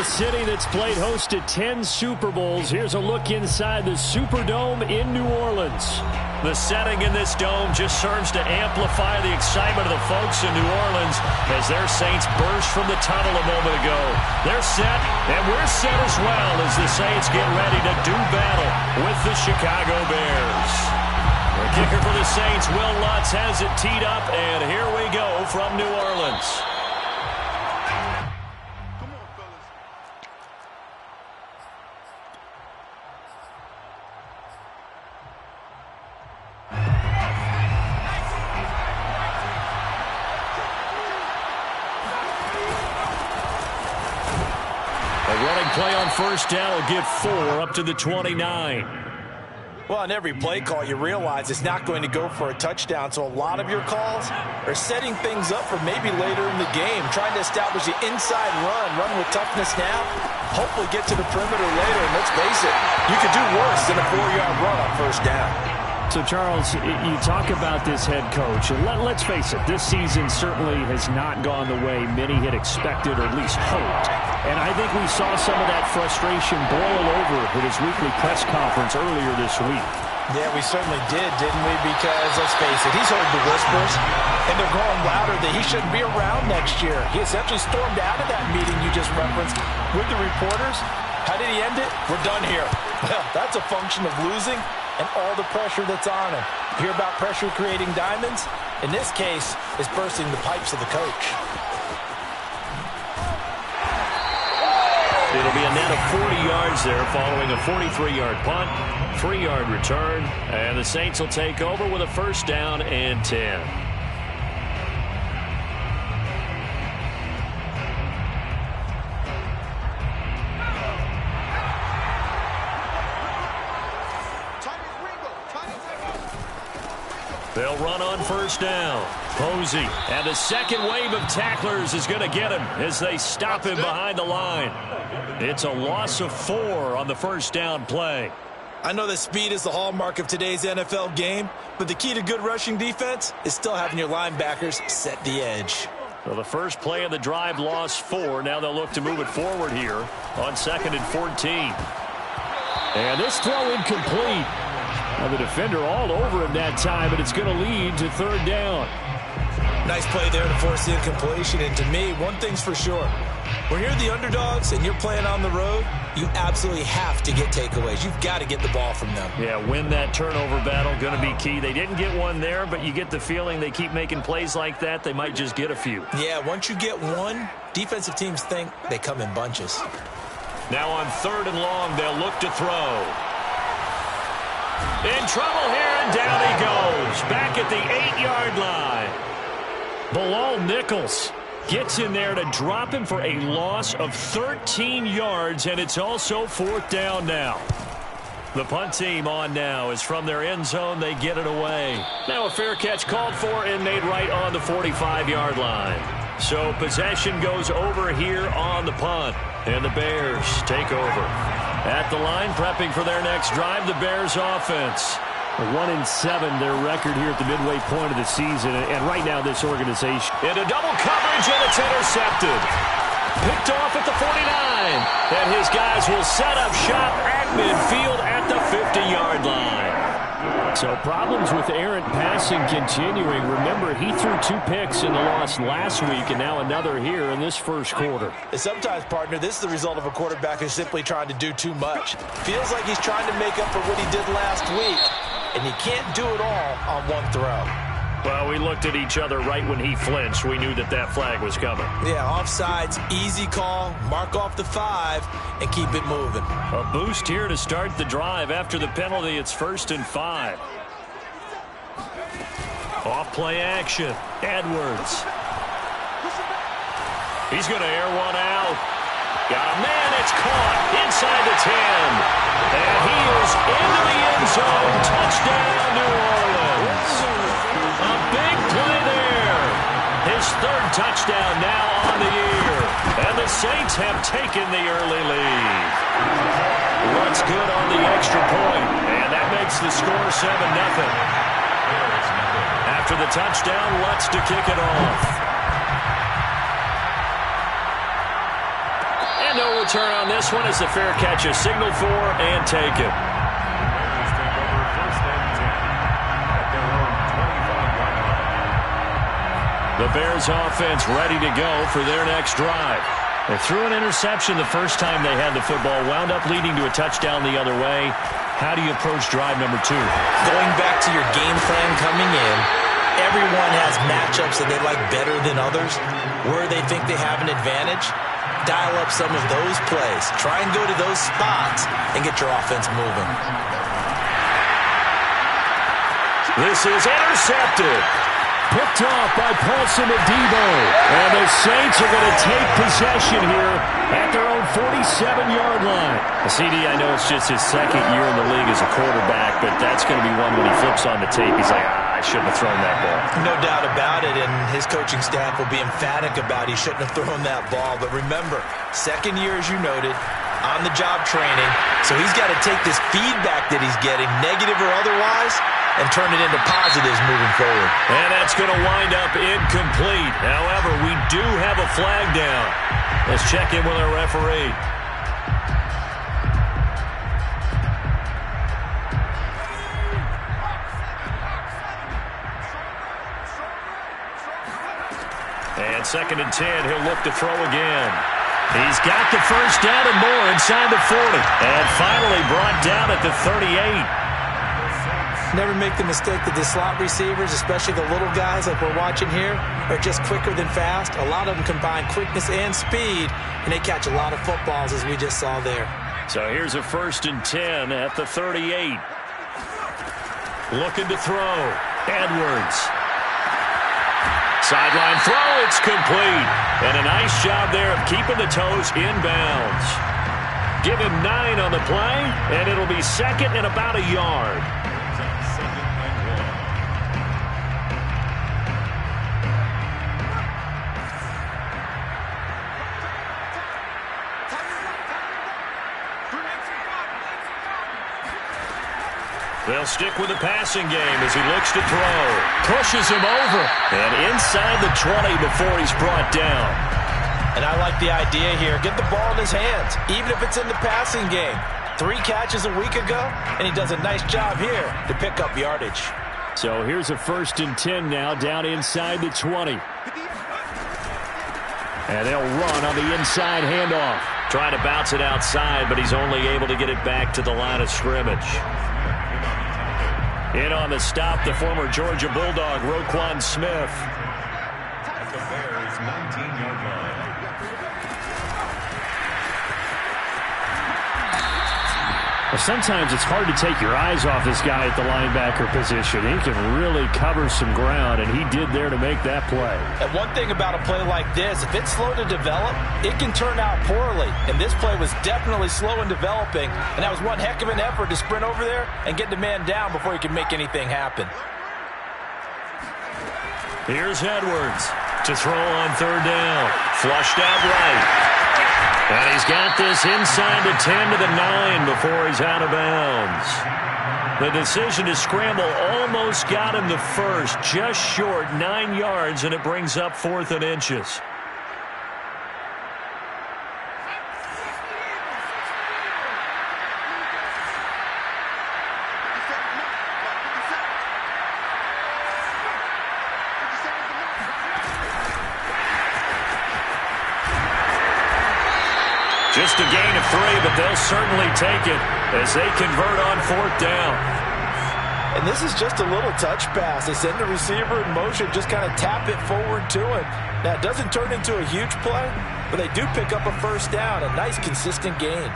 a city that's played host to 10 Super Bowls. Here's a look inside the Superdome in New Orleans. The setting in this dome just serves to amplify the excitement of the folks in New Orleans as their Saints burst from the tunnel a moment ago. They're set, and we're set as well as the Saints get ready to do battle with the Chicago Bears. The kicker for the Saints, Will Lutz, has it teed up, and here we go from New Orleans. Play on first down will get 4 up to the 29. Well, on every play call, you realize it's not going to go for a touchdown, so a lot of your calls are setting things up for maybe later in the game, trying to establish the inside run with toughness now, hopefully get to the perimeter later, and let's face it, you could do worse than a 4-yard run on first down. So, Charles, you talk about this head coach, and let's face it, this season certainly has not gone the way many had expected or at least hoped. And I think we saw some of that frustration boil over at his weekly press conference earlier this week. Yeah, we certainly did, didn't we? Because, let's face it, he's heard the whispers, and they're growing louder that he shouldn't be around next year. He essentially stormed out of that meeting you just referenced with the reporters. How did he end it? We're done here. Well, that's a function of losing and all the pressure that's on him. You hear about pressure creating diamonds? In this case, it's bursting the pipes of the coach. It'll be a net of 40 yards there following a 43-yard punt, 3-yard return, and the Saints will take over with a first down and 10. They'll run on first down. Posey, and the second wave of tacklers is going to get him as they stop him behind the line. It's a loss of 4 on the first down play. I know that speed is the hallmark of today's NFL game, but the key to good rushing defense is still having your linebackers set the edge. Well, the first play of the drive lost 4. Now they'll look to move it forward here on 2nd and 14. And this throw incomplete. Now the defender all over him that time, but it's going to lead to 3rd down. Nice play there to force the incompletion. And to me, one thing's for sure. When you're the underdogs and you're playing on the road, you absolutely have to get takeaways. You've got to get the ball from them. Yeah, win that turnover battle, going to be key. They didn't get one there, but you get the feeling they keep making plays like that, they might just get a few. Yeah, once you get one, defensive teams think they come in bunches. Now on 3rd and long, they'll look to throw. In trouble here, and down he goes. Back at the 8-yard line. Bilal Nichols gets in there to drop him for a loss of 13 yards, and it's also 4th down now. The punt team on now is from their end zone. They get it away. Now a fair catch called for and made right on the 45-yard line. So possession goes over here on the punt, and the Bears take over. At the line, prepping for their next drive, the Bears offense. 1-7, their record here at the midway point of the season. And right now, this organization into double coverage, and it's intercepted. Picked off at the 49. And his guys will set up shop at midfield at the 50-yard line. So problems with errant passing continuing. Remember, he threw 2 picks in the loss last week, and now another here in this first quarter. And sometimes, partner, this is the result of a quarterback who's simply trying to do too much. Feels like he's trying to make up for what he did last week, and he can't do it all on one throw. Well, we looked at each other right when he flinched. We knew that flag was coming. Yeah, offsides, easy call, mark off the 5, and keep it moving. A boost here to start the drive. After the penalty, it's 1st and 5. Off play action. Edwards. He's going to air one out. Got a man, it's caught inside the 10. And he is into the end zone. Touchdown, New Orleans. A big play there. His 3rd touchdown now on the year. And the Saints have taken the early lead. What's good on the extra point, and that makes the score 7-0. After the touchdown, Lutz to kick it off. And no return on this one as the fair catch is signaled for and taken. The Bears offense ready to go for their next drive. They threw an interception the first time they had the football, wound up leading to a touchdown the other way. How do you approach drive number 2? Going back to your game plan coming in, everyone has matchups that they like better than others. Where they think they have an advantage, dial up some of those plays. Try and go to those spots and get your offense moving. This is intercepted. Picked off by Paulson Adebo. And the Saints are going to take possession here at their own 47-yard line. CD, I know it's just his second year in the league as a quarterback, but that's going to be one when he flips on the tape. He's like, I shouldn't have thrown that ball. No doubt about it, and his coaching staff will be emphatic about he shouldn't have thrown that ball. But remember, second year, as you noted, on-the-job training, so he's got to take this feedback that he's getting, negative or otherwise, and turn it into positives moving forward. And that's going to wind up incomplete. However, we do have a flag down. Let's check in with our referee. And 2nd and 10, he'll look to throw again. He's got the first down and more inside the 40. And finally brought down at the 38. Never make the mistake that the slot receivers, especially the little guys like we're watching here, are just quicker than fast. A lot of them combine quickness and speed, and they catch a lot of footballs, as we just saw there. So here's a 1st and 10 at the 38. Looking to throw. Edwards. Sideline throw, it's complete. And a nice job there of keeping the toes inbounds. Give him 9 on the play, and it'll be 2nd and about a yard. They'll stick with the passing game as he looks to throw. Pushes him over. And inside the 20 before he's brought down. And I like the idea here. Get the ball in his hands, even if it's in the passing game. 3 catches a week ago, and he does a nice job here to pick up yardage. So here's a 1st and 10 now down inside the 20. And they'll run on the inside handoff. Trying to bounce it outside, but he's only able to get it back to the line of scrimmage. In on the stop, the former Georgia Bulldog, Roquan Smith. At the Bears' 19-yard line. Well, sometimes it's hard to take your eyes off this guy at the linebacker position. He can really cover some ground, and he did there to make that play. And one thing about a play like this, if it's slow to develop, it can turn out poorly. And this play was definitely slow in developing, and that was one heck of an effort to sprint over there and get the man down before he could make anything happen. Here's Edwards to throw on 3rd down. Flushed out right. And he's got this inside the 10 to the 9 before he's out of bounds. The decision to scramble almost got him the first, just short 9 yards, and it brings up 4th and inches. Just a gain of 3, but they'll certainly take it as they convert on 4th down. And this is just a little touch pass. They send the receiver in motion, just kind of tap it forward to him. Now, it doesn't turn into a huge play, but they do pick up a 1st down, a nice, consistent gain.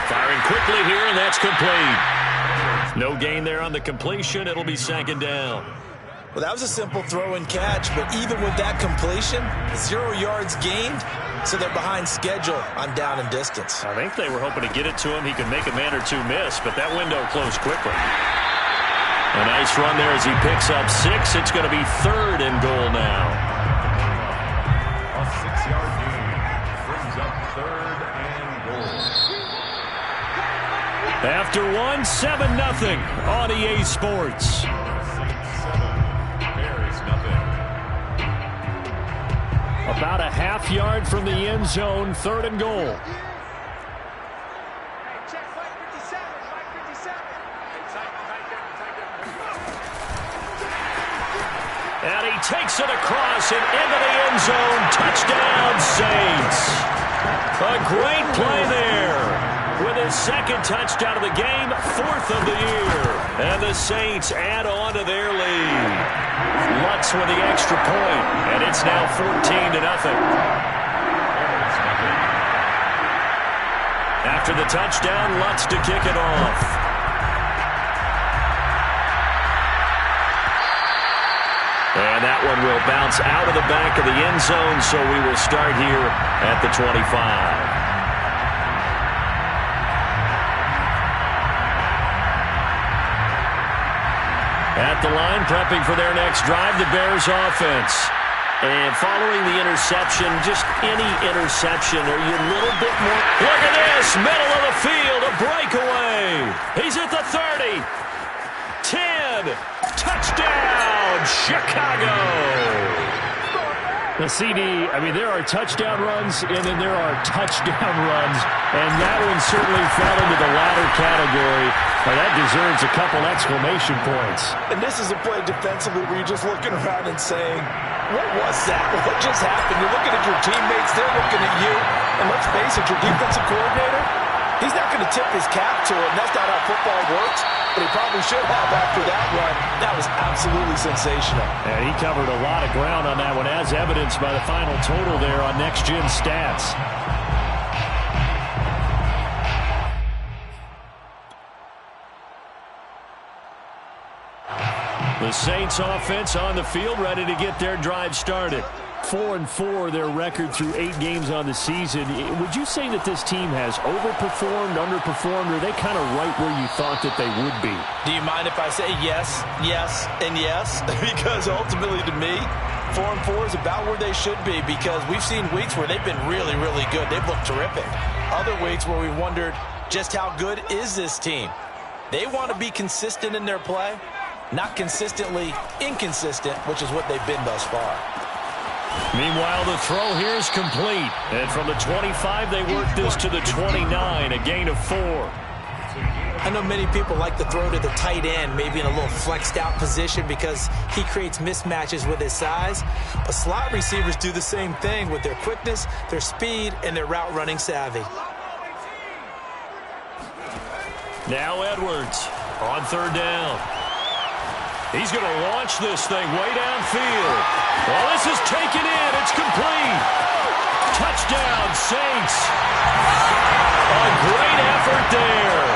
Firing quickly here, and that's complete. No gain there on the completion. It'll be 2nd down. Well, that was a simple throw and catch, but even with that completion, 0 yards gained, so they're behind schedule on down and distance. I think they were hoping to get it to him. He could make a man or 2 miss, but that window closed quickly. A nice run there as he picks up 6. It's going to be 3rd and goal now. A 6-yard gain brings up 3rd and goal. After 1, 7-0 on EA Sports. half yard from the end zone, 3rd and goal. And he takes it across and into the end zone. Touchdown, Saints. A great play there. With his 2nd touchdown of the game, 4th of the year. And the Saints add on to their lead. Lutz with the extra point, and it's now 14-0. After the touchdown, Lutz to kick it off. And that one will bounce out of the back of the end zone, so we will start here at the 25. At the line, prepping for their next drive, the Bears offense. And following the interception, just any interception, are you a little bit more... Look at this, middle of the field, a breakaway. He's at the 30. 10. Touchdown, Chicago. The CD, I mean, there are touchdown runs, and then there are touchdown runs, and that one certainly fell into the latter category. Well, that deserves a couple exclamation points. And this is a play defensively where you're just looking around and saying, what was that? What just happened? You're looking at your teammates, they're looking at you, and let's face it, your defensive coordinator, he's not going to tip his cap to it, and that's not how football works. But he probably should have after that run. That was absolutely sensational. And he covered a lot of ground on that one, as evidenced by the final total there on Next Gen Stats. The Saints offense on the field, ready to get their drive started. 4-4, their record through 8 games on the season. Would you say that this team has overperformed, underperformed, or are they kind of right where you thought that they would be? Do you mind if I say yes, yes, and yes? Because ultimately to me, 4-4 is about where they should be, because we've seen weeks where they've been really, really good. They've looked terrific. Other weeks where we wondered just how good is this team. They want to be consistent in their play, not consistently inconsistent, which is what they've been thus far. Meanwhile, the throw here is complete. And from the 25, they work this to the 29, a gain of 4. I know many people like to throw to the tight end, maybe in a little flexed out position because he creates mismatches with his size. But slot receivers do the same thing with their quickness, their speed, and their route running savvy. Now Edwards on 3rd down. He's going to launch this thing way downfield. Well, this is taken in. It's complete. Touchdown, Saints. A great effort there.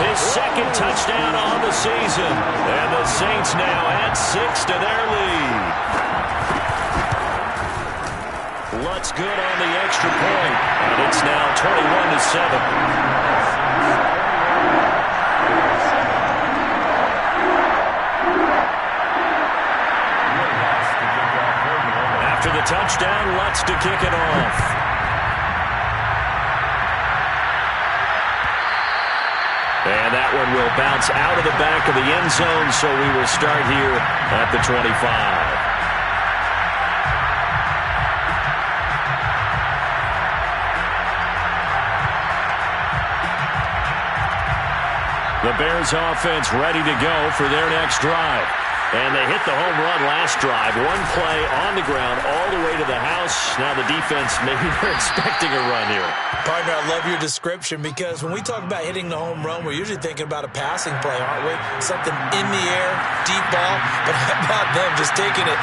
His 2nd touchdown on the season. And the Saints now add 6 to their lead. Lutz good on the extra point. And it's now 21-7. After the touchdown, Lutz to kick it off. And that one will bounce out of the back of the end zone, so we will start here at the 25. The Bears offense ready to go for their next drive. And they hit the home run last drive. One play on the ground all the way to the house. Now the defense, maybe they're expecting a run here. Partner, I love your description because when we talk about hitting the home run, we're usually thinking about a passing play, aren't we? Something in the air, deep ball. But how about them just taking it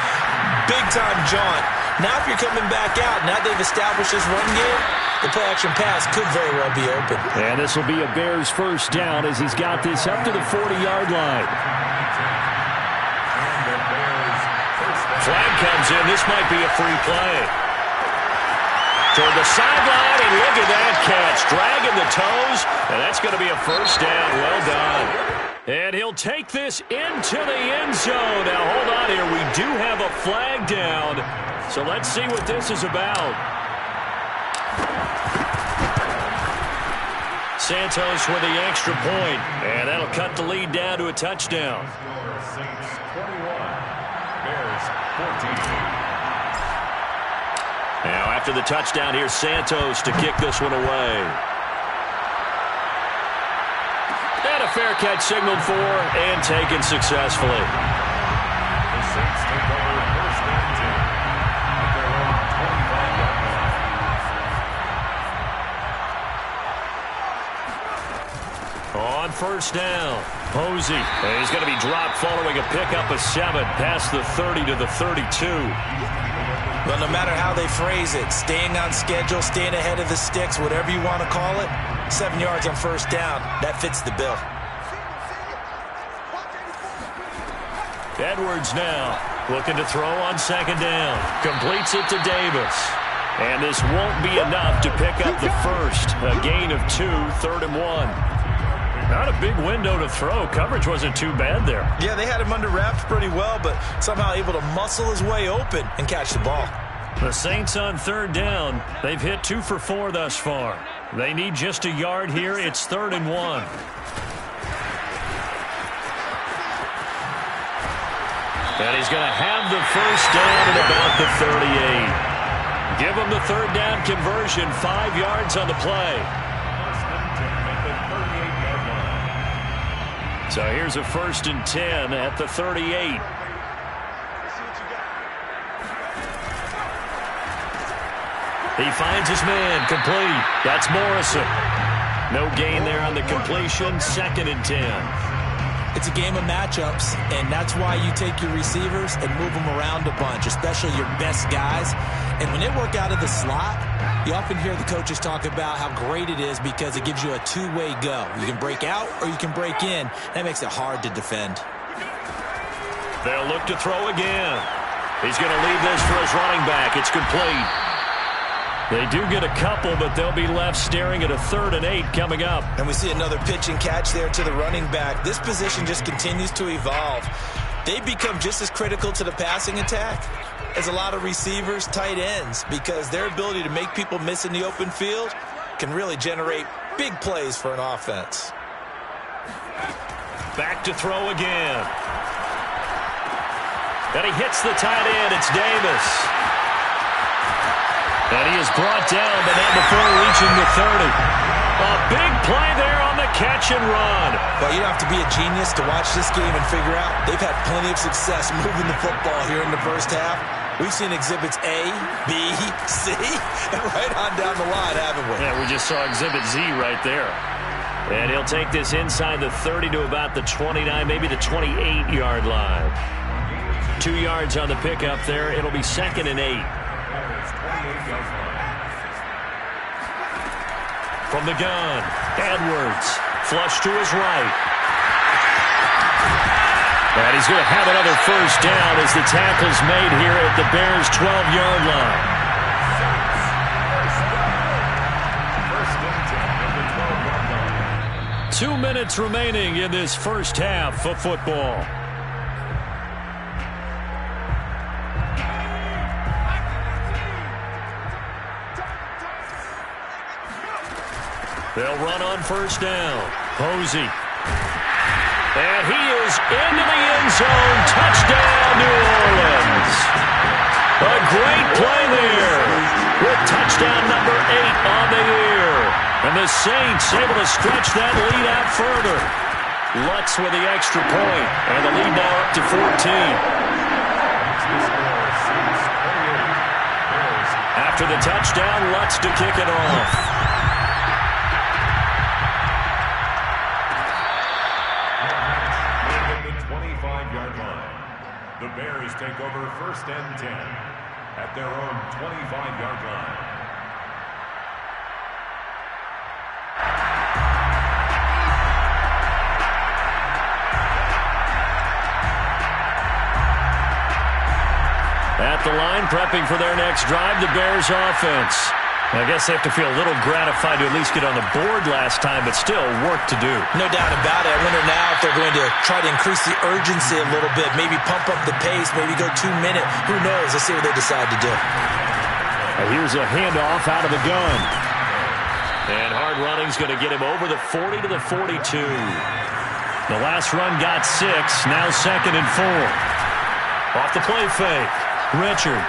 big-time jaunt? Now if you're coming back out, now they've established this run game, the play-action pass could very well be open. And this will be a Bears first down as he's got this up to the 40-yard line. Flag comes in. This might be a free play. Toward the sideline, and look at that catch. Dragging the toes, and that's going to be a first down. Well done. And he'll take this into the end zone. Now, hold on here. We do have a flag down, so let's see what this is about. Santos with the extra point, and that'll cut the lead down to a touchdown. Saints 21, Bears 14. Now after the touchdown, here's Santos to kick this one away. And a fair catch signaled for and taken successfully. The Saints take over first and 10 at their own 25-yard line. On first down, Posey. And he's going to be dropped following a pickup of 7 past the 30 to the 32. Well, no matter how they phrase it, staying on schedule, staying ahead of the sticks, whatever you want to call it, 7 yards on first down, that fits the bill. Edwards now looking to throw on second down. Completes it to Davis. And this won't be enough to pick up the first. A gain of 2, 3rd and 1. Not a big window to throw. Coverage wasn't too bad there. Yeah, they had him under wraps pretty well, but somehow able to muscle his way open and catch the ball. The Saints on 3rd down. They've hit 2 for 4 thus far. They need just a yard here. It's 3rd and 1. And he's going to have the first down at about the 38. Give him the 3rd down conversion. 5 yards on the play. So here's a 1st and 10 at the 38. He finds his man, complete. That's Morrison. No gain there on the completion, 2nd and 10. It's a game of matchups, and that's why you take your receivers and move them around a bunch, especially your best guys. And when they work out of the slot, you often hear the coaches talk about how great it is because it gives you a two-way go. You can break out or you can break in. That makes it hard to defend. They'll look to throw again. He's going to leave this for his running back. It's complete. They do get a couple, but they'll be left staring at a 3rd and 8 coming up. And we see another pitch and catch there to the running back. This position just continues to evolve. They become just as critical to the passing attack as a lot of receivers, tight ends, because their ability to make people miss in the open field can really generate big plays for an offense. Back to throw again. And he hits the tight end. It's Davis. And he is brought down, but not before reaching the 30. A big play there on the catch and run. Well, you don't have to be a genius to watch this game and figure out they've had plenty of success moving the football here in the first half. We've seen exhibits A, B, C, and right on down the line, haven't we? Yeah, we just saw exhibit Z right there. And he'll take this inside the 30 to about the 29, maybe the 28-yard line. 2 yards on the pickup there. It'll be 2nd and 8. From the gun, Edwards, flush to his right. And he's going to have another first down as the tackle's made here at the Bears' 12-yard line. First and 10 at the 12-yard line. 2 minutes remaining in this first half of football. They'll run on first down. Posey. And he is into the end zone. Touchdown, New Orleans. A great play there with touchdown number 8 on the year. And the Saints able to stretch that lead out further. Lutz with the extra point. And the lead now up to 14. After the touchdown, Lutz to kick it off. The Bears take over first and 10 at their own 25-yard line. At the line, prepping for their next drive, the Bears offense. I guess they have to feel a little gratified to at least get on the board last time, but still work to do. No doubt about it. I wonder now if they're going to try to increase the urgency a little bit, maybe pump up the pace, maybe go 2-minute. Who knows? Let's see what they decide to do. Here's a handoff out of the gun. And hard running's going to get him over the 40 to the 42. The last run got 6, now 2nd and 4. Off the play fake, Richard.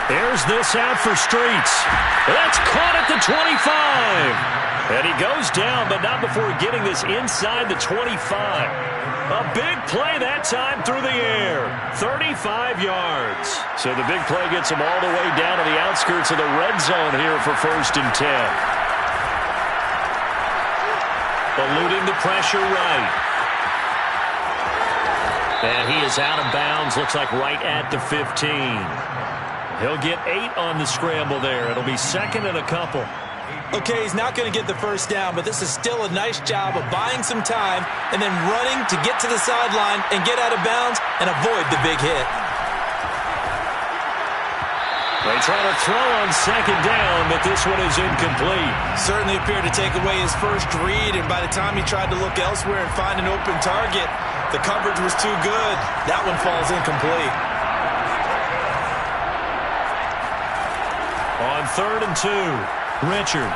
There's this out for Streets. That's caught at the 25. And he goes down, but not before getting this inside the 25. A big play that time through the air. 35 yards. So the big play gets him all the way down to the outskirts of the red zone here for 1st and 10. Eluding the pressure right. And he is out of bounds. Looks like right at the 15. He'll get 8 on the scramble there. It'll be 2nd and a couple. Okay, he's not going to get the first down, but this is still a nice job of buying some time and then running to get to the sideline and get out of bounds and avoid the big hit. They try to throw on 2nd down, but this one is incomplete. Certainly appeared to take away his first read, and by the time he tried to look elsewhere and find an open target, the coverage was too good. That one falls incomplete. On 3rd and 2. Richard.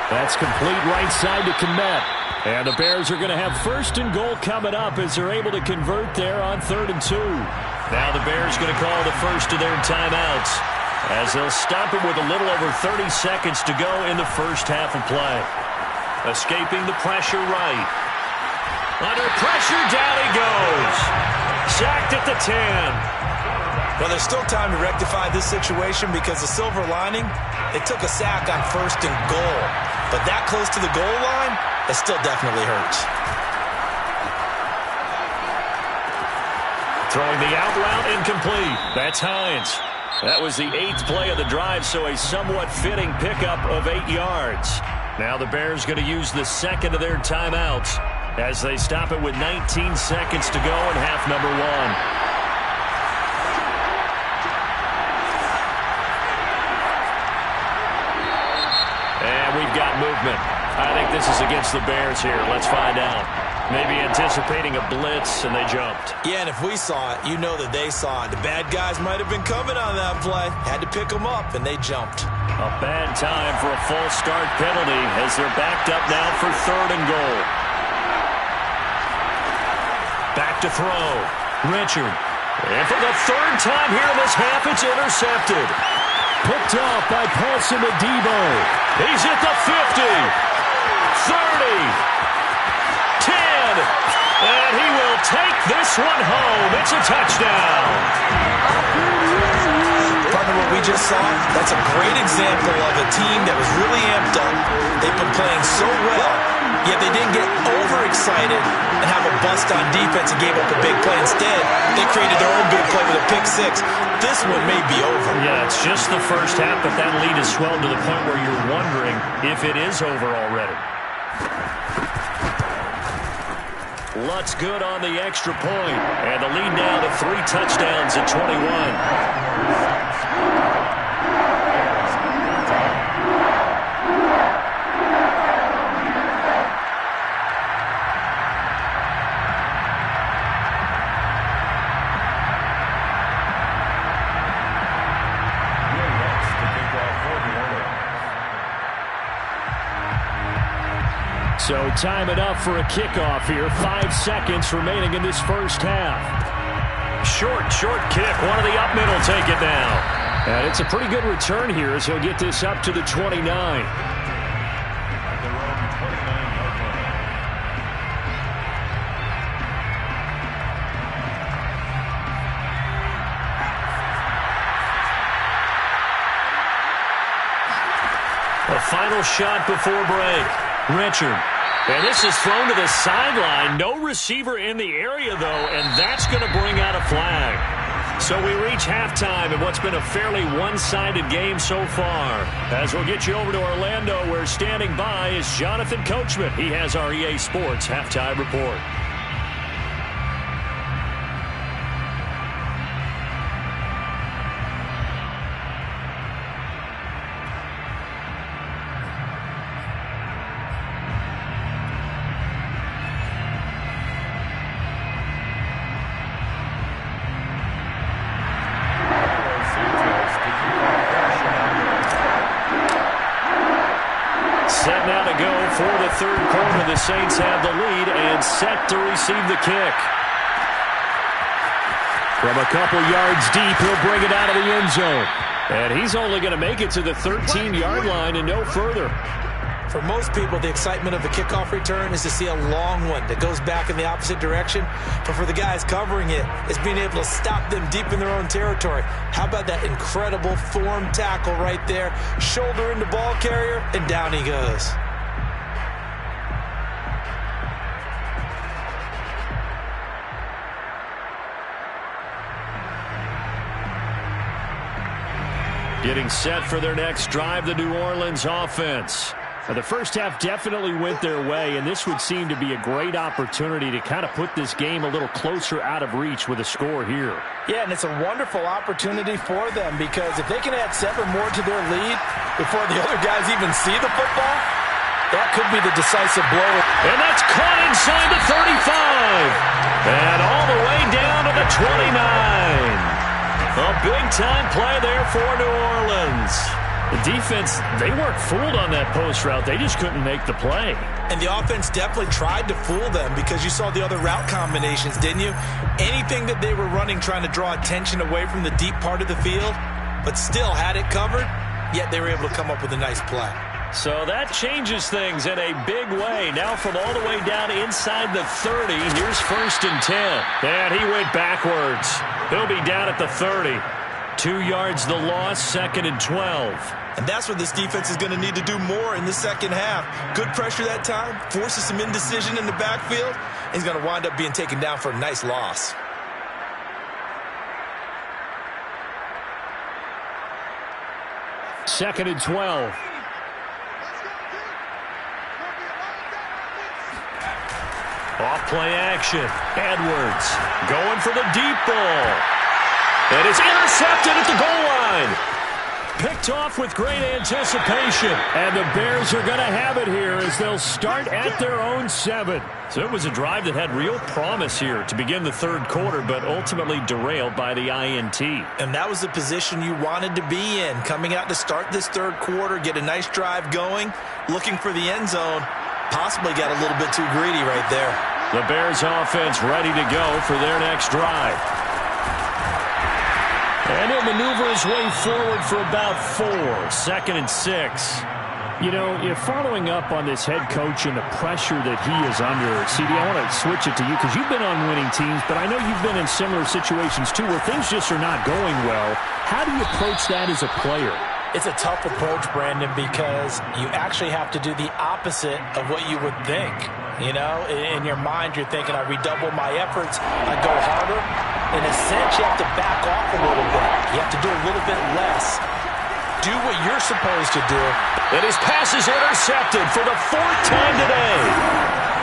That's complete right side to Kmet. And the Bears are going to have 1st and goal coming up as they're able to convert there on 3rd and 2. Now the Bears going to call the first of their timeouts as they'll stop it with a little over 30 seconds to go in the first half of play. Escaping the pressure right. Under pressure, down he goes. Sacked at the 10. Well, there's still time to rectify this situation because the silver lining, they took a sack on 1st and goal. But that close to the goal line, it still definitely hurts. Throwing the out route incomplete. That's Hines. That was the 8th play of the drive, so a somewhat fitting pickup of 8 yards. Now the Bears going to use the 2nd of their timeouts as they stop it with 19 seconds to go in half number 1. We've got movement. I think this is against the Bears here. Let's find out. Maybe anticipating a blitz, and they jumped. Yeah, and if we saw it, you know that they saw it. The bad guys might have been coming on that play. Had to pick them up, and they jumped. A bad time for a false start penalty as they're backed up now for 3rd and goal. Back to throw. Richard. And for the 3rd time here in this half, it's intercepted. Picked off by Paulson Adebo. He's at the 50, 30, 10, and he will take this one home. It's a touchdown. Partner, what we just saw, that's a great example of a team that was really amped up. They've been playing so well, yet they didn't get overexcited and have a bust on defense and gave up a big play. Instead, they created their own big play with a pick 6. This one may be over. Yeah, it's just the first half, but that lead has swelled to the point where you're wondering if it is over already. Lutz good on the extra point, and the lead now to 3 touchdowns at 21. So time it up for a kickoff here. 5 seconds remaining in this first half. Short kick. One of the up middle take it down. And it's a pretty good return here as he'll get this up to the 29. A final shot before break. Richard. And this is thrown to the sideline. No receiver in the area, though, and that's going to bring out a flag. So we reach halftime in what's been a fairly one-sided game so far. As we'll get you over to Orlando, where standing by is Jonathan Coachman. He has our EA Sports Halftime Report. Set now to go for the third quarter. The Saints have the lead and set to receive the kick. From a couple yards deep, he'll bring it out of the end zone. And he's only going to make it to the 13-yard line and no further. For most people, the excitement of a kickoff return is to see a long one that goes back in the opposite direction. But for the guys covering it, it's being able to stop them deep in their own territory. How about that incredible form tackle right there? Shoulder into ball carrier, and down he goes. Getting set for their next drive, the New Orleans offense. Now, the first half definitely went their way, and this would seem to be a great opportunity to kind of put this game a little closer out of reach with a score here. Yeah, and it's a wonderful opportunity for them because if they can add 7 more to their lead before the other guys even see the football, that could be the decisive blow. And that's caught inside the 35. And all the way down to the 29. A big-time play there for New Orleans. The defense, they weren't fooled on that post route. They just couldn't make the play. And the offense definitely tried to fool them because you saw the other route combinations, didn't you? Anything that they were running trying to draw attention away from the deep part of the field, but still had it covered, yet they were able to come up with a nice play. So that changes things in a big way. Now from all the way down inside the 30, here's 1st and 10. And he went backwards. He'll be down at the 30. 2 yards the loss, 2nd and 12. And that's what this defense is going to need to do more in the second half. Good pressure that time, forces some indecision in the backfield, and he's going to wind up being taken down for a nice loss. Second and 12. Off play action. Edwards going for the deep ball. And it's intercepted at the goal line. Picked off with great anticipation. And the Bears are going to have it here as they'll start at their own 7. So it was a drive that had real promise here to begin the third quarter, but ultimately derailed by the INT. And that was the position you wanted to be in. Coming out to start this third quarter, get a nice drive going, looking for the end zone. Possibly got a little bit too greedy right there. The Bears offense ready to go for their next drive. And he'll maneuver his way forward for about 4. 2nd and 6. You know, following up on this head coach and the pressure that he is under, CD, I want to switch it to you because you've been on winning teams, but I know you've been in similar situations too where things just are not going well. How do you approach that as a player? It's a tough approach, Brandon, because you actually have to do the opposite of what you would think. You know, in your mind, you're thinking, I redouble my efforts, I go harder. In a sense, you have to back off a little bit. You have to do a little bit less. Do what you're supposed to do. And his pass is intercepted for the 4th time today.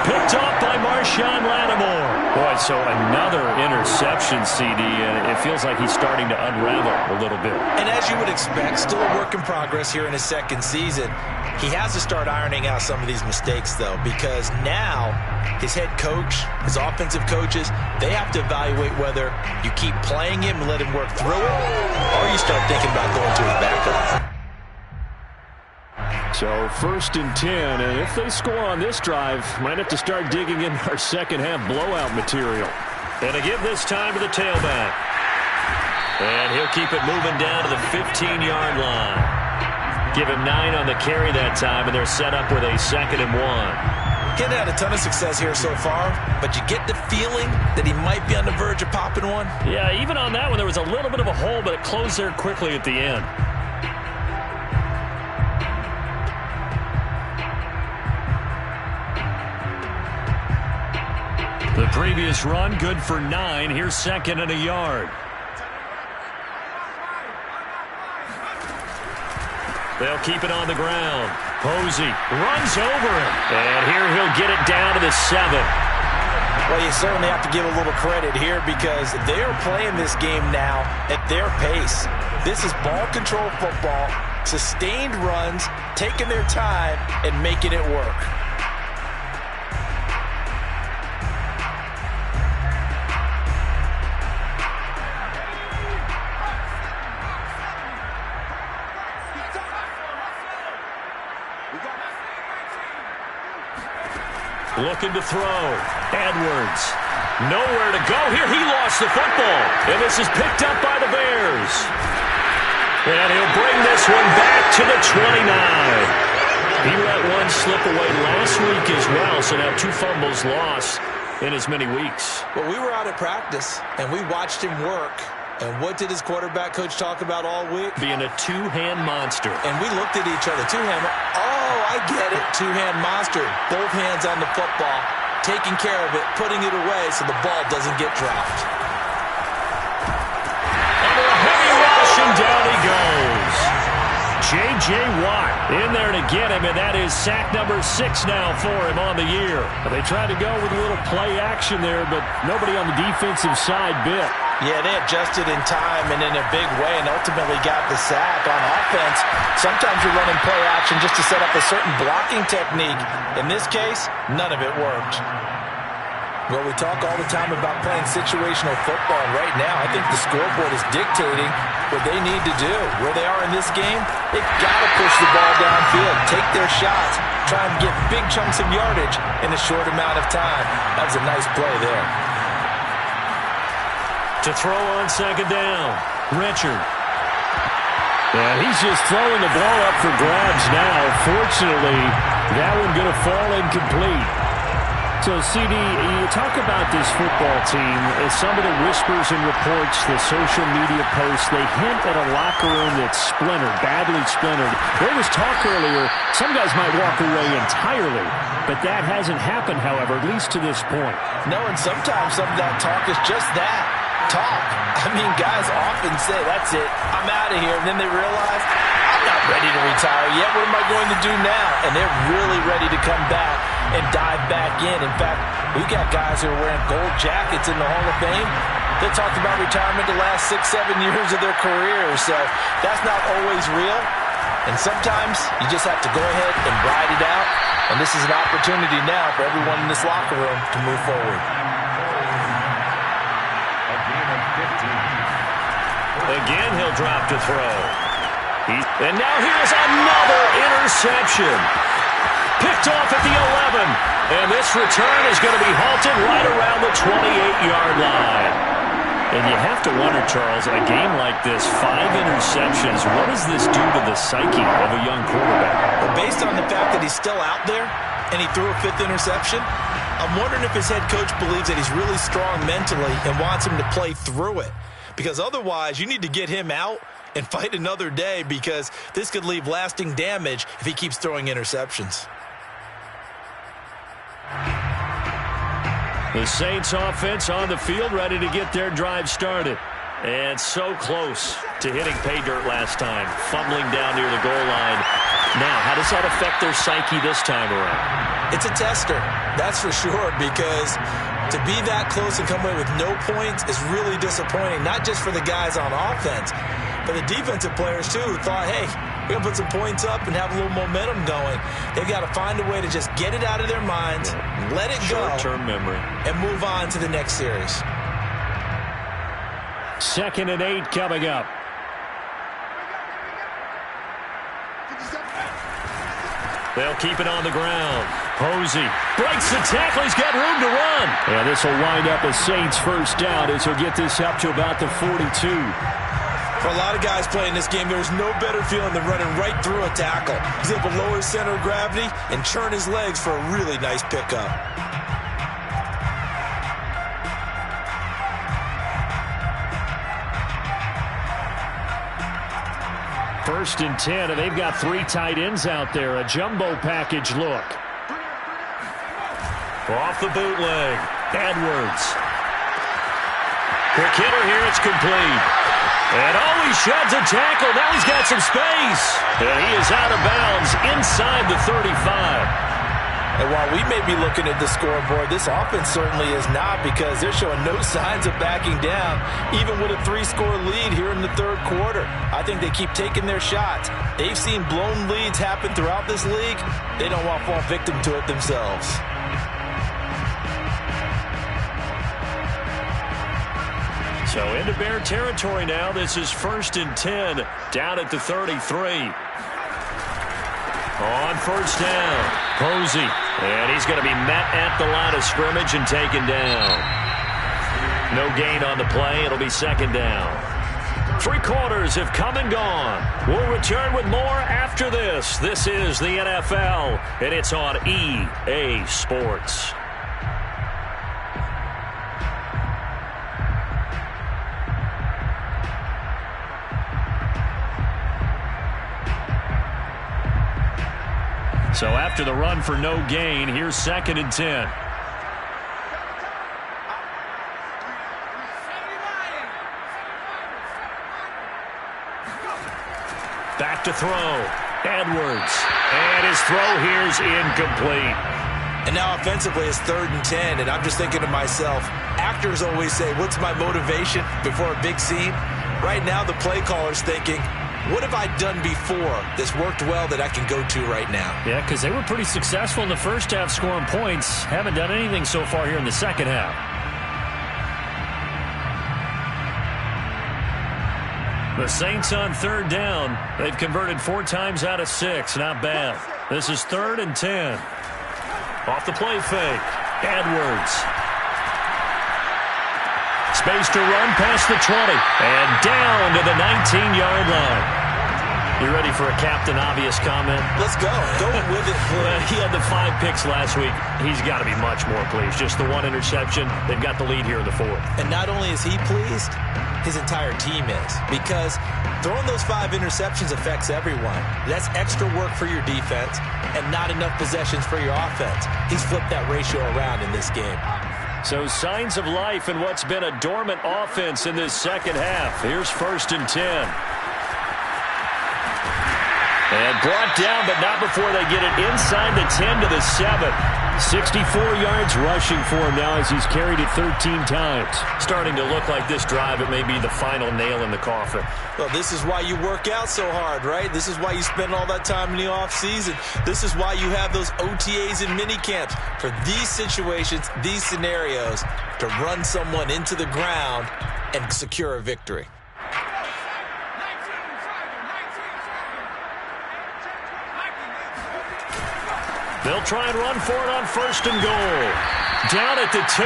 Picked off by Marshawn Lattimore. Boy, so another interception, CD, and it feels like he's starting to unravel a little bit. And as you would expect, still a work in progress here in his second season. He has to start ironing out some of these mistakes, though, because now his head coach, his offensive coaches, they have to evaluate whether you keep playing him and let him work through it, or you start thinking about going to his backup. So 1st and 10, and if they score on this drive, might have to start digging in our second half blowout material. And to give this time to the tailback. And he'll keep it moving down to the 15-yard line. Give him 9 on the carry that time, and they're set up with a 2nd and 1. He hasn't had a ton of success here so far, but you get the feeling that he might be on the verge of popping one. Yeah, even on that one, there was a little bit of a hole, but it closed there quickly at the end. The previous run, good for 9. Here's 2nd and a yard. They'll keep it on the ground. Posey runs over him. And here he'll get it down to the 7. Well, you certainly have to give a little credit here because they are playing this game now at their pace. This is ball control football, sustained runs, taking their time, and making it work. Looking to throw. Edwards. Nowhere to go here. He lost the football. And this is picked up by the Bears. And he'll bring this one back to the 29. He let one slip away last week as well, so now 2 fumbles lost in as many weeks. Well, we were out at practice, and we watched him work. And what did his quarterback coach talk about all week? Being a 2-hand monster. And we looked at each other. 2-hand. Oh, I get it. 2-hand monster. Both hands on the football, taking care of it, putting it away so the ball doesn't get dropped. Under a heavy rush, and down he goes. J.J. Watt in there to get him, and that is sack number 6 now for him on the year. They tried to go with a little play action there, but nobody on the defensive side bit. Yeah, they adjusted in time and in a big way and ultimately got the sack. On offense, sometimes you're running play action just to set up a certain blocking technique. In this case, none of it worked. Well, we talk all the time about playing situational football. Right now, I think the scoreboard is dictating what they need to do. Where they are in this game, they've got to push the ball downfield, take their shots, try and get big chunks of yardage in a short amount of time. That was a nice play there. To throw on second down, Richard. Yeah, he's just throwing the ball up for grabs now. Fortunately, that one going to fall incomplete. So, CD, you talk about this football team as some of the whispers and reports, the social media posts, they hint at a locker room that's splintered, badly splintered. There was talk earlier, some guys might walk away entirely, but that hasn't happened, however, at least to this point. No, and sometimes some of that talk is just that, talk. I mean, guys often say, that's it, I'm out of here, and then they realize, I'm not ready to retire yet, what am I going to do now? And they're really ready to come back and dive back in. In fact, we got guys who are wearing gold jackets in the Hall of Fame that talked about retirement the last 6-7 years of their careers. So that's not always real. And sometimes you just have to go ahead and ride it out. And this is an opportunity now for everyone in this locker room to move forward. Again, he'll drop to throw. And now here's another interception. Picked off at the 11. And this return is going to be halted right around the 28-yard line. And you have to wonder, Charles, a game like this, 5 interceptions, what does this do to the psyche of a young quarterback? Well, based on the fact that he's still out there and he threw a 5th interception, I'm wondering if his head coach believes that he's really strong mentally and wants him to play through it. Because otherwise, you need to get him out and fight another day, because this could leave lasting damage if he keeps throwing interceptions. The Saints offense on the field, ready to get their drive started. And so close to hitting pay dirt last time, fumbling down near the goal line. Now, how does that affect their psyche this time around? It's a tester, that's for sure, because to be that close and come away with no points is really disappointing, not just for the guys on offense, but the defensive players, too, who thought, hey, we're going to put some points up and have a little momentum going. They've got to find a way to just get it out of their minds, let it go, short-term memory, and move on to the next series. 2nd and 8 coming up. They'll keep it on the ground. Posey breaks the tackle. He's got room to run. Yeah, this will wind up a Saints first down as he'll get this up to about the 42. For a lot of guys playing this game, there's no better feeling than running right through a tackle. He's able to lower his center of gravity and churn his legs for a really nice pickup. First and 10, and they've got 3 tight ends out there. A jumbo package look. Off the bootleg. Edwards. Quick hitter here. It's complete. And he sheds a tackle. Now he's got some space. And he is out of bounds inside the 35. And while we may be looking at the scoreboard, this offense certainly is not, because they're showing no signs of backing down, even with a 3-score lead here in the 3rd quarter. I think they keep taking their shots. They've seen blown leads happen throughout this league. They don't want to fall victim to it themselves. So into Bear territory now. This is 1st and 10 down at the 33. On first down, Posey. And he's going to be met at the line of scrimmage and taken down. No gain on the play. It'll be 2nd down. Three quarters have come and gone. We'll return with more after this. This is the NFL, and it's on EA Sports. So after the run for no gain, here's 2nd and 10. Back to throw. Edwards. And his throw here is incomplete. And now offensively it's 3rd and 10, and I'm just thinking to myself, actors always say, what's my motivation before a big scene? Right now the play caller's thinking, what have I done before that's worked well that I can go to right now? Yeah, because they were pretty successful in the first half scoring points. Haven't done anything so far here in the second half. The Saints on 3rd down. They've converted 4 times out of 6. Not bad. This is 3rd and 10. Off the play fake. Edwards. Space to run past the 20. And down to the 19-yard line. You ready for a Captain Obvious comment? Let's go. Go with it. He had the 5 picks last week. He's got to be much more pleased. Just the 1 interception. They've got the lead here in the 4th. And not only is he pleased, his entire team is. Because throwing those 5 interceptions affects everyone. That's extra work for your defense and not enough possessions for your offense. He's flipped that ratio around in this game. So signs of life in what's been a dormant offense in this second half. Here's 1st and 10. And brought down, but not before they get it inside the 10 to the 7. 64 yards rushing for him now as he's carried it 13 times. Starting to look like this drive, it may be the final nail in the coffin. Well, this is why you work out so hard, right? This is why you spend all that time in the offseason. This is why you have those OTAs and mini camps for these situations, these scenarios, to run someone into the ground and secure a victory. They'll try and run for it on 1st and goal. Down at the 2.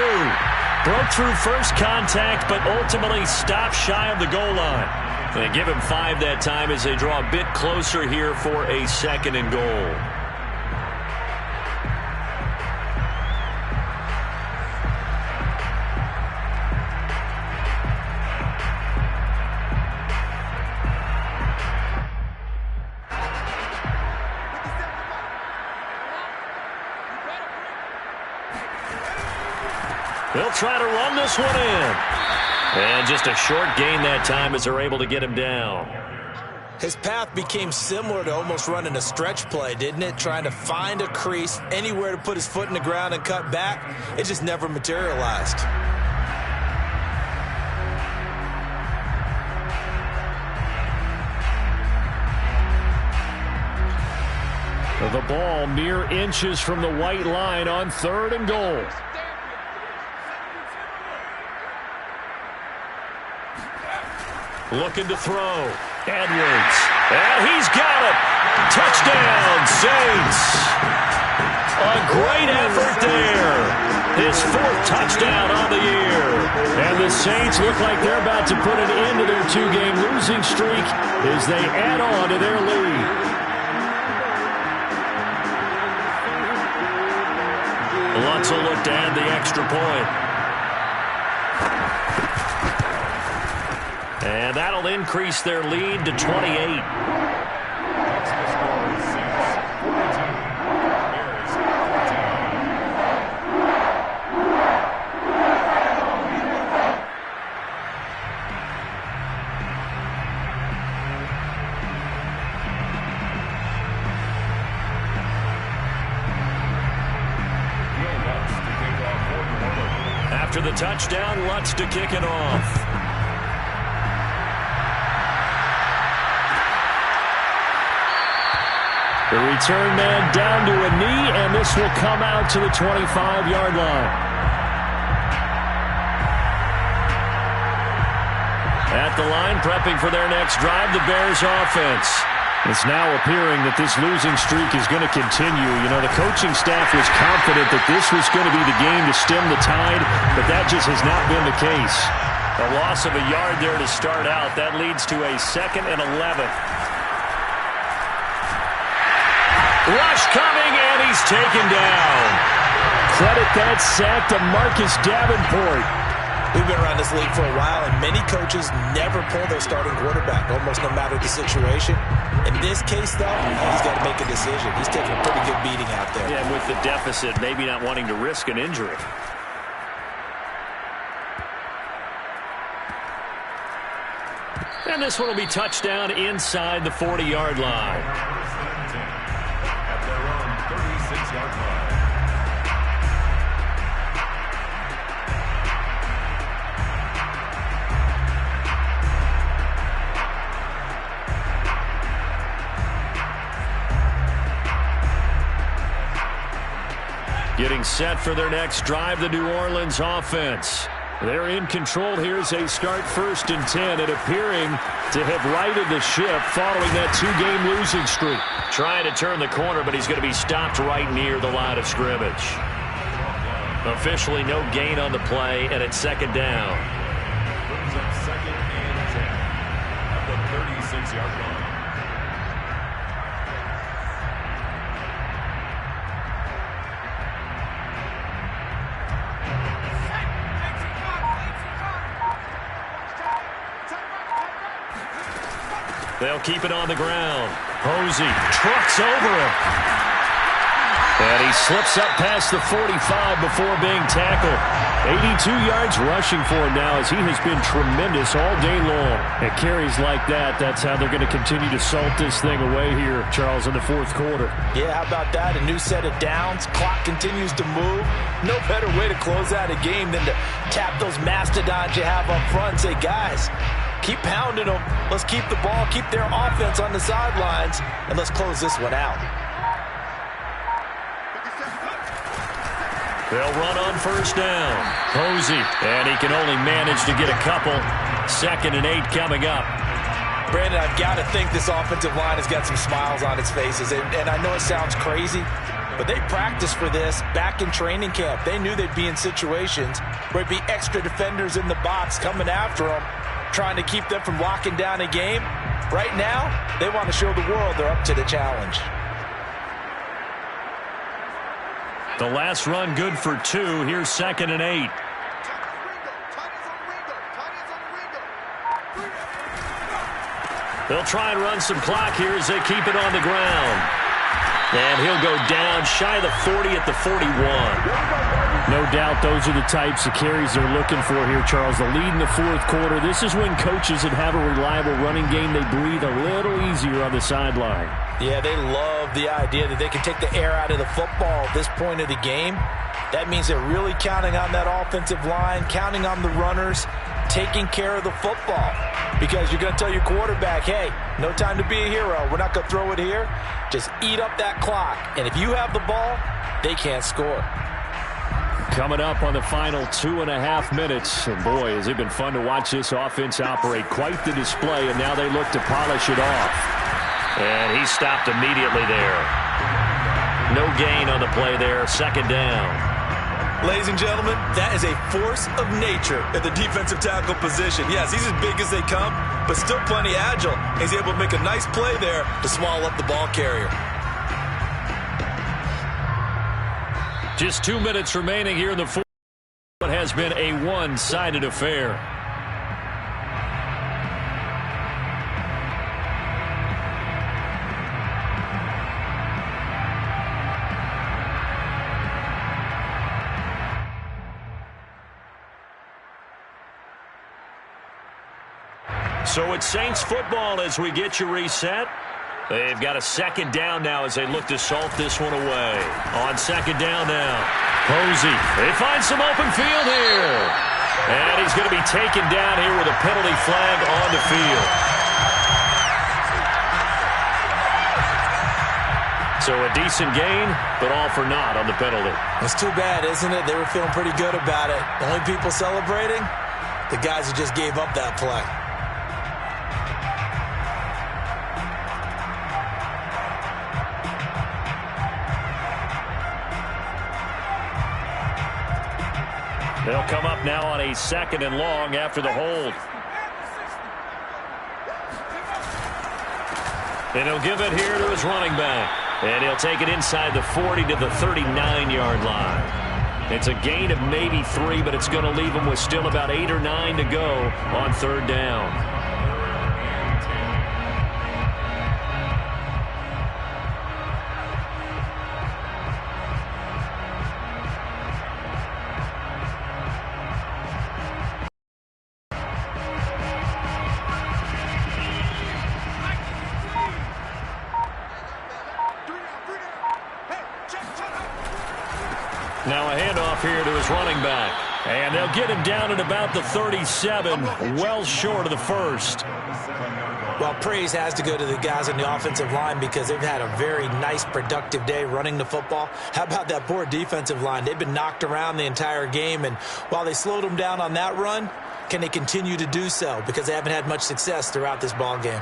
Broke through first contact, but ultimately stopped shy of the goal line. They give him 5 that time as they draw a bit closer here for a 2nd and goal. They'll try to run this one in. And just a short gain that time as they're able to get him down. His path became similar to almost running a stretch play, didn't it? Trying to find a crease, anywhere to put his foot in the ground and cut back. It just never materialized. The ball mere inches from the white line on 3rd and goal. Looking to throw. Edwards. And he's got it. Touchdown, Saints. A great effort there. His 4th touchdown on the year. And the Saints look like they're about to put an end to their 2-game losing streak as they add on to their lead. Lutz will look to add the extra point. And that'll increase their lead to 28. That's the score. Saints 42, Bears 14. After the touchdown, Lutz to kick it off. The return man down to a knee, and this will come out to the 25-yard line. At the line, prepping for their next drive, the Bears offense. It's now appearing that this losing streak is going to continue. You know, the coaching staff was confident that this was going to be the game to stem the tide, but that just has not been the case. A loss of a yard there to start out. That leads to a 2nd and 11. Rush coming, and he's taken down. Credit that sack to Marcus Davenport. We've been around this league for a while, and many coaches never pull their starting quarterback, almost no matter the situation. In this case, though, he's got to make a decision. He's taking a pretty good beating out there. Yeah, with the deficit, maybe not wanting to risk an injury. And this one will be touchdown inside the 40-yard line. At their own 36-yard line. Getting set for their next drive, the New Orleans offense. They're in control here as they start 1st and 10 and appearing to have righted the ship following that 2-game losing streak. Trying to turn the corner, but he's going to be stopped right near the line of scrimmage. Officially no gain on the play, and it's 2nd down. Brings up 2nd and 10 at the 36-yard line. They'll keep it on the ground. Posey trucks over him. And he slips up past the 45 before being tackled. 82 yards rushing for him now as he has been tremendous all day long. At carries like that, that's how they're going to continue to salt this thing away here, Charles, in the 4th quarter. Yeah, how about that? A new set of downs. Clock continues to move. No better way to close out a game than to tap those mastodons you have up front and say, guys, keep pounding them. Let's keep the ball, keep their offense on the sidelines, and let's close this one out. They'll run on 1st down. Posey, and he can only manage to get a couple. 2nd and 8 coming up. Brandon, I've got to think this offensive line has got some smiles on its faces, and I know it sounds crazy, but they practiced for this back in training camp. They knew they'd be in situations where there'd be extra defenders in the box coming after them, trying to keep them from locking down a game. Right now, they want to show the world they're up to the challenge. The last run good for 2. Here's 2nd and 8. They'll try and run some clock here as they keep it on the ground. And he'll go down shy of the 40 at the 41. No doubt those are the types of carries they're looking for here, Charles. The lead in the 4th quarter. This is when coaches that have a reliable running game, they breathe a little easier on the sideline. Yeah, they love the idea that they can take the air out of the football at this point of the game. That means they're really counting on that offensive line, counting on the runners, taking care of the football. Because you're going to tell your quarterback, hey, no time to be a hero. We're not going to throw it here. Just eat up that clock. And if you have the ball, they can't score. Coming up on the final 2.5 minutes. And boy, has it been fun to watch this offense operate. Quite the display, and now they look to polish it off. And he stopped immediately there. No gain on the play there. 2nd down. Ladies and gentlemen, that is a force of nature at the defensive tackle position. Yes, he's as big as they come, but still plenty agile. He's able to make a nice play there to swallow up the ball carrier. Just 2 minutes remaining here in the 4th. It has been a one-sided affair. So it's Saints football as we get you reset. They've got a 2nd down now as they look to salt this one away. On 2nd down now. Posey. They find some open field here. And he's going to be taken down here with a penalty flag on the field. So a decent gain, but all for naught on the penalty. It's too bad, isn't it? They were feeling pretty good about it. The only people celebrating, the guys who just gave up that play. They'll come up now on a 2nd and long after the hold. And he'll give it here to his running back. And he'll take it inside the 40 to the 39-yard line. It's a gain of maybe 3, but it's going to leave him with still about 8 or 9 to go on 3rd down. Now a handoff here to his running back. And they'll get him down at about the 37, well short of the 1st. Well, praise has to go to the guys on the offensive line because they've had a very nice, productive day running the football. How about that poor defensive line? They've been knocked around the entire game, and while they slowed them down on that run, can they continue to do so? Because they haven't had much success throughout this ball game.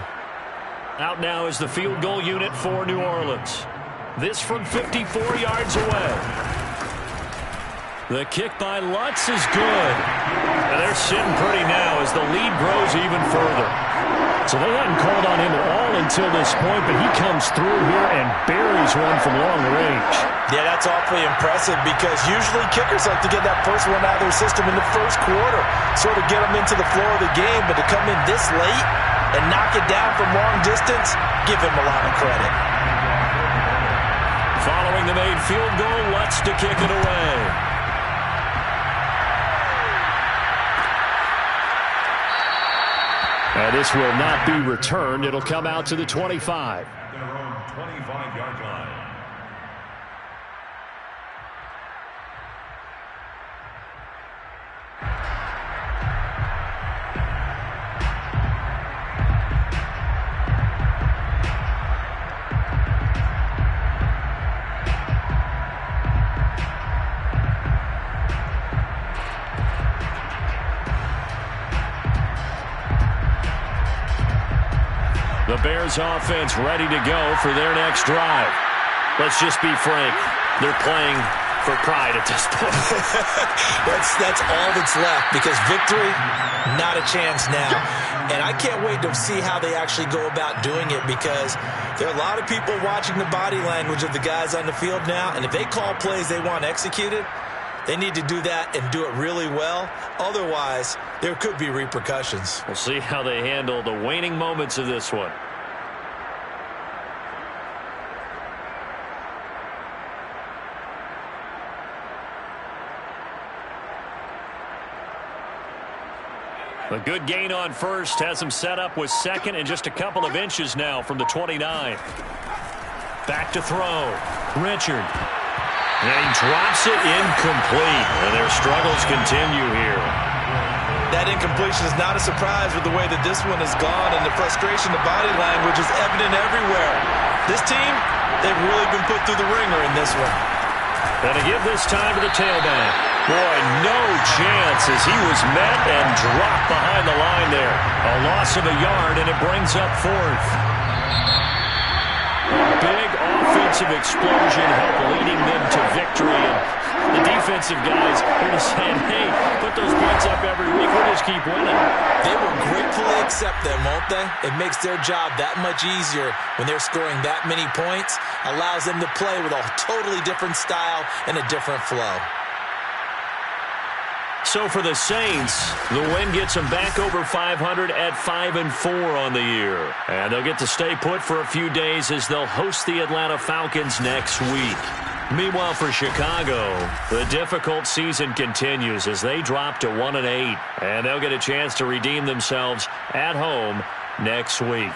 Out now is the field goal unit for New Orleans. This from 54 yards away. The kick by Lutz is good. And they're sitting pretty now as the lead grows even further. So they hadn't called on him at all until this point, but he comes through here and buries one from long range. Yeah, that's awfully impressive because usually kickers like to get that first one out of their system in the first quarter, sort of get them into the flow of the game, but to come in this late and knock it down from long distance, give him a lot of credit. Following the made field goal, Lutz to kick it away. And this will not be returned. It'll come out to the 25. Their own 25-yard line. The Bears offense ready to go for their next drive. Let's just be frank. They're playing for pride at this point. That's all that's left because victory, not a chance now. And I can't wait to see how they actually go about doing it because there are a lot of people watching the body language of the guys on the field now. And if they call plays they want executed, they need to do that and do it really well. Otherwise, there could be repercussions. We'll see how they handle the waning moments of this one. A good gain on first has him set up with 2nd and just a couple of inches now from the 29. Back to throw. Richard. And he drops it incomplete. And their struggles continue here. That incompletion is not a surprise with the way that this one has gone, and the frustration, the body language is evident everywhere. This team, they've really been put through the ringer in this one. And to give this time to the tailback. Boy, no chance as he was met and dropped behind the line there. A loss of a yard, and it brings up 4th. Big offensive explosion helped leading them to victory. And the defensive guys are just saying, hey, put those points up every week. We'll just keep winning. They will gratefully accept them, won't they? It makes their job that much easier when they're scoring that many points. Allows them to play with a totally different style and a different flow. So for the Saints, the win gets them back over 500 at 5-4 on the year. And they'll get to stay put for a few days as they'll host the Atlanta Falcons next week. Meanwhile, for Chicago, the difficult season continues as they drop to 1-8. And they'll get a chance to redeem themselves at home next week.